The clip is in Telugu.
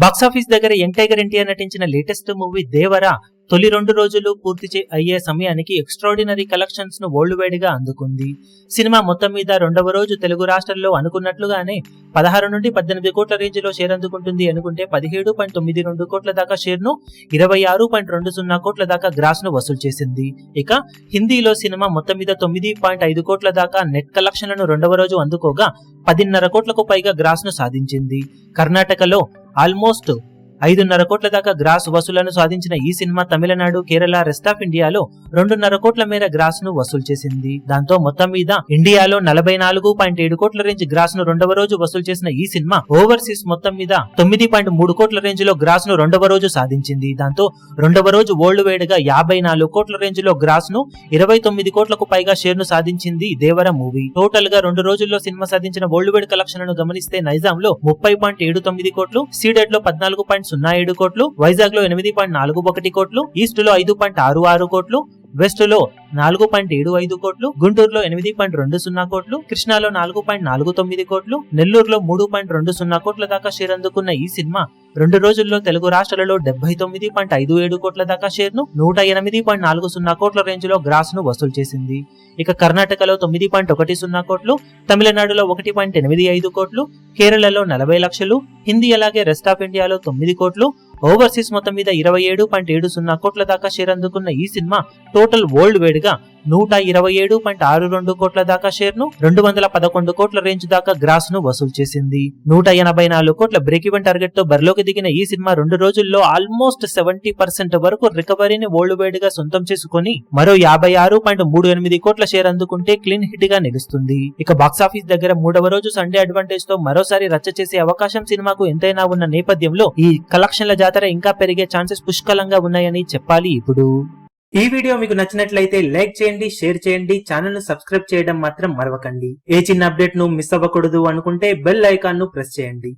బాక్సాఫీస్ దగ్గర యంగ్ టైగర్ ఎన్టీఆర్ నటించిన లేటెస్ట్ మూవీ దేవరా తొలి 2 రోజులు పూర్తి అయ్యే సమయానికి ఎక్స్ట్రాడినరీ కలెక్షన్స్ ను వరల్డ్ వైడ్ గా అందుకుంది. సినిమా మొత్తం మీద రెండవ రోజు తెలుగు రాష్ట్రాల్లో అనుకున్నట్లుగానే 16 నుండి 18 కోట్ల రేంజ్ లో షేర్ అందుకుంటుంది అనుకుంటే 17.92 కోట్ల దాకా షేర్ ను 26.20 కోట్ల దాకా గ్రాస్ ను వసూలు చేసింది. ఇక హిందీలో సినిమా మొత్తం మీద 9.5 కోట్ల దాకా నెట్ కలెక్షన్లను రెండవ రోజు అందుకోగా 10.5 కోట్లకు పైగా గ్రాస్ ను సాధించింది. కర్ణాటకలో ఆల్మోస్ట్ 5.5 కోట్ల దాకా గ్రాస్ వసూలను సాధించిన ఈ cinema Tamil Nadu, Kerala, rest of ఇండియాలో 2.5 కోట్ల మేర గ్రాస్ ను వసూలు చేసింది. దాంతో మొత్తం మీద ఇండియాలో 44.7 కోట్ల రేంజ్ గ్రాస్ ను రెండవ రోజు వసూలు చేసిన ఈ సినిమా ఓవర్సీస్ మొత్తం మీద 9.3 కోట్ల రేంజ్ లో గ్రాస్ ను రెండవ రోజు సాధించింది. దాంతో రెండవ రోజు వరల్డ్ వైడ్ గా 54 కోట్ల రేంజ్ లో గ్రాస్ ను 29 కోట్లకు పైగా షేర్ ను సాధించింది దేవర మూవీ. టోటల్ గా 2 రోజుల్లో సినిమా సాధించిన వరల్డ్ వైడ్ కలెక్షన్లను గమనిస్తే నైజాంలో 30.79 కోట్లు, సీడెడ్ లో 14.07 కోట్లు, వైజాగ్ లో 8.41 కోట్లు, ఈస్ట్ లో 5.66 కోట్లు, వెస్ట్ లో 4.75 కోట్లు, గుంటూరులో 8.20 కోట్లు, కృష్ణాలో 4.49 కోట్లు, నెల్లూరులో 3.20 కోట్ల దాకా షేర్ అందుకున్న ఈ సినిమా 2 రోజుల్లో తెలుగు రాష్ట్రాలలో 79.57 కోట్ల దాకా షేర్ ను 108.40 కోట్ల రేంజ్ లో గ్రాస్ ను వసూలు చేసింది. ఇక కర్ణాటకలో 9.10 కోట్లు, తమిళనాడులో 1.85 కోట్లు, కేరళలో 40 లక్షలు, హిందీ అలాగే రెస్ట్ ఆఫ్ ఇండియాలో 9 కోట్లు, ఓవర్సీస్ మొత్తం మీద 27.70 కోట్ల దాకా షేర్ అందుకున్న ఈ సినిమా టోటల్ వరల్డ్ వైడ్ గా 127.62 కోట్ల దాకా షేర్ ను 211 కోట్ల రేంజ్ దాకా గ్రాస్ ను వసూలు చేసింది. 184 కోట్ల బ్రేక్ ఈవెన్ టార్గెట్ తో బరిలోకి దిగిన ఈ సినిమా 2 రోజుల్లో ఆల్మోస్ట్ 70% వరకు రికవరీని వరల్డ్ వైడ్ గా సొంతం చేసుకుని మరో 56.38 కోట్ల షేర్ అందుకుంటే క్లీన్ హిట్ గా నిలుస్తుంది. ఇక బాక్సాఫీస్ దగ్గర 3వ రోజు సండే అడ్వాంటేజ్ తో మరోసారి రచ్చ చేసే అవకాశం సినిమాకు ఎంతైనా ఉన్న నేపథ్యంలో ఈ కలెక్షన్ల జాతర ఇంకా పెరిగే ఛాన్సెస్ పుష్కలంగా ఉన్నాయని చెప్పాలి. ఇప్పుడు ఈ వీడియో మీకు నచ్చినట్లయితే లైక్ చేయండి, షేర్ చేయండి, ఛానల్ ను సబ్స్క్రైబ్ చేయడం మాత్రం మరవకండి. ఏ చిన్న అప్డేట్ ను మిస్ అవ్వకూడదు అనుకుంటే బెల్ ఐకాన్ ను ప్రెస్ చేయండి.